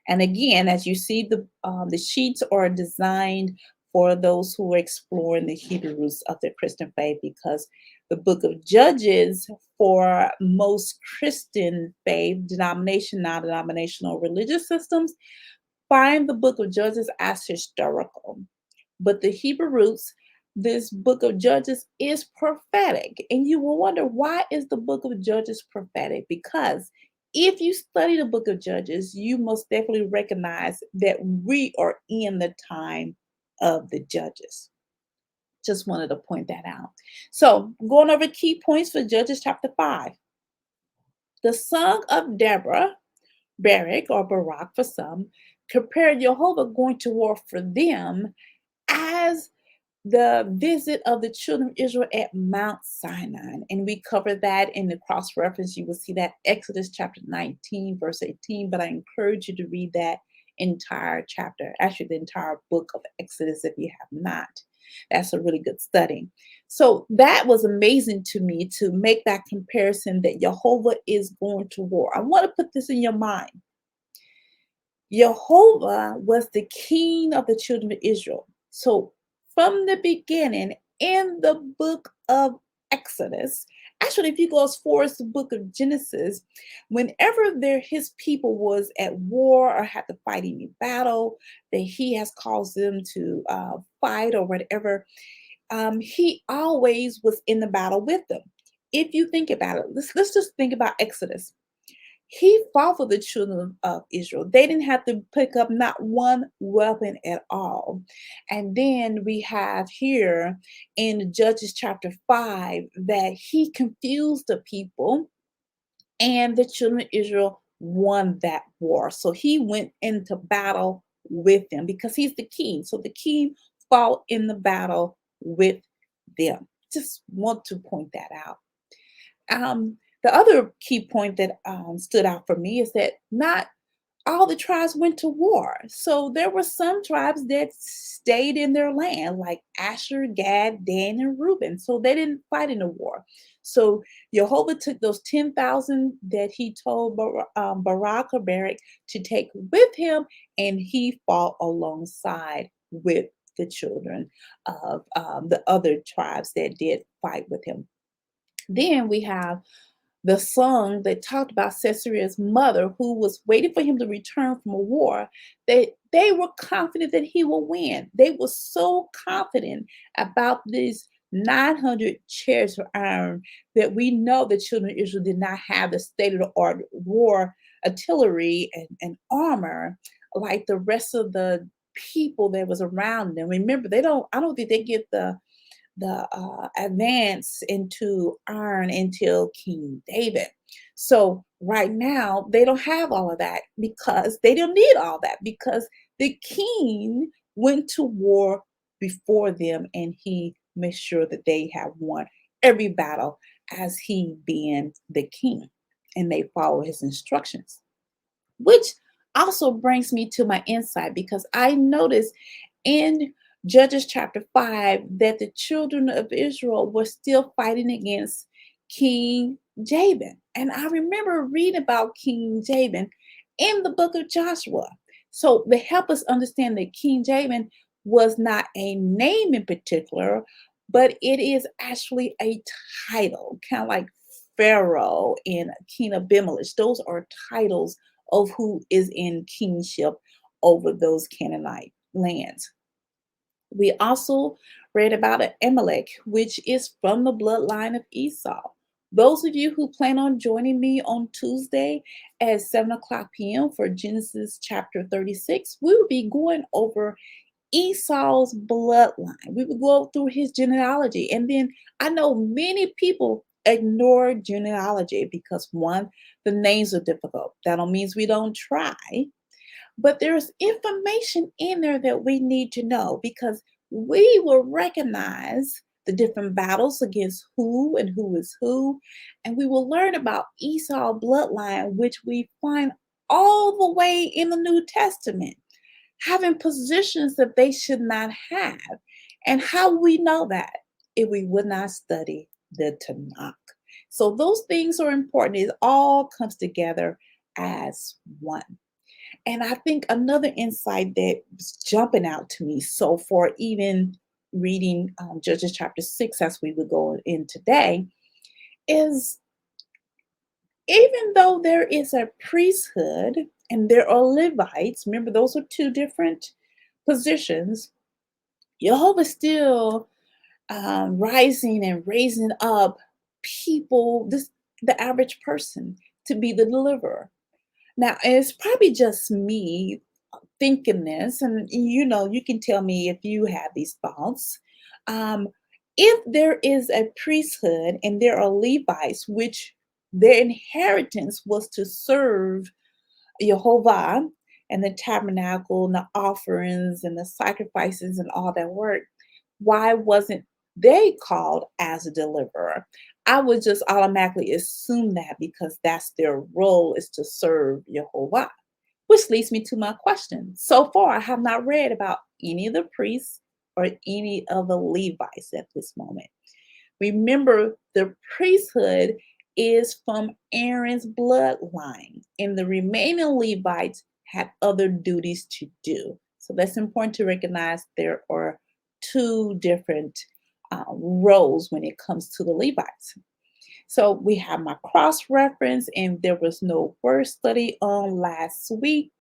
And again, as you see, the sheets are designed for those who are exploring the Hebrew roots of the Christian faith, because the book of Judges, for most Christian faith, denomination, non-denominational religious systems, find the book of Judges as historical. But the Hebrew roots, this book of Judges is prophetic. And you will wonder, why is the book of Judges prophetic? Because if you study the book of Judges, you most definitely recognize that we are in the time of the judges. Just wanted to point that out. So, going over key points for Judges chapter 5. The son of Deborah, Barak or Barak for some, compared Jehovah going to war for them as the visit of the children of Israel at Mount Sinai. And we covered that in the cross reference. You will see that Exodus chapter 19, verse 18. But I encourage you to read that entire chapter, actually, the entire book of Exodus, if you have not. That's a really good study. So that was amazing to me, to make that comparison that Jehovah is going to war. I want to put this in your mind. Jehovah was the king of the children of Israel. So from the beginning, in the book of Exodus, actually, if you go as far as the book of Genesis, whenever his people was at war or had to fight any battle that he has caused them to fight or whatever, he always was in the battle with them. If you think about it, let's just think about Exodus. He fought for the children of Israel. They didn't have to pick up not one weapon at all. And then we have here in Judges chapter 5 that he confused the people, and the children of Israel won that war. So he went into battle with them because he's the king. So the king fought in the battle with them. Just want to point that out. The other key point that stood out for me is that not all the tribes went to war. So there were some tribes that stayed in their land, like Asher, Gad, Dan, and Reuben. So they didn't fight in the war. So Jehovah took those 10,000 that he told Barak or Barak to take with him, and he fought alongside with the children of the other tribes that did fight with him. Then we have the song that talked about Sisera's mother, who was waiting for him to return from a war. They were confident that he will win. They were so confident about these 900 chariots of iron that we know the children of Israel did not have the state-of-the-art war artillery and armor like the rest of the people that was around them. Remember, I don't think they get the advance into iron until King David. So right now they don't have all of that, because they don't need all that, because the king went to war before them, and he made sure that they have won every battle as he being the king, and they follow his instructions. Which also brings me to my insight, because I noticed in Judges chapter 5 that the children of Israel were still fighting against King Jabin. And I remember reading about King Jabin in the book of Joshua. So to help us understand that King Jabin was not a name in particular, but it is actually a title, kind of like Pharaoh and King Abimelech. Those are titles of who is in kingship over those Canaanite lands. We also read about Amalek, which is from the bloodline of Esau. Those of you who plan on joining me on Tuesday at 7 o'clock p.m. for Genesis chapter 36, we will be going over Esau's bloodline. We will go through his genealogy. And then I know many people ignore genealogy because, one, the names are difficult. That don't mean we don't try. But there's information in there that we need to know, because we will recognize the different battles against who and who is who. And we will learn about Esau bloodline, which we find all the way in the New Testament, having positions that they should not have. And how we know that? If we would not study the Tanakh. So those things are important. It all comes together as one. And I think another insight that was jumping out to me, so for even reading Judges chapter 6 as we would go in today, is even though there is a priesthood and there are Levites, remember those are two different positions, Jehovah still rising and raising up people, the average person, to be the deliverer. Now, it's probably just me thinking this, and you can tell me if you have these thoughts. Um, if there is a priesthood and there are Levites, which their inheritance was to serve Jehovah and the tabernacle and the offerings and the sacrifices and all that work, why wasn't they called as a deliverer? I would just automatically assume that because that's their role is to serve Jehovah. Which leads me to my question. So far, I have not read about any of the priests or any of the Levites at this moment. Remember, the priesthood is from Aaron's bloodline, and the remaining Levites had other duties to do. So that's important to recognize there are two different roles when it comes to the Levites. So we have my cross reference, and there was no word study on last week.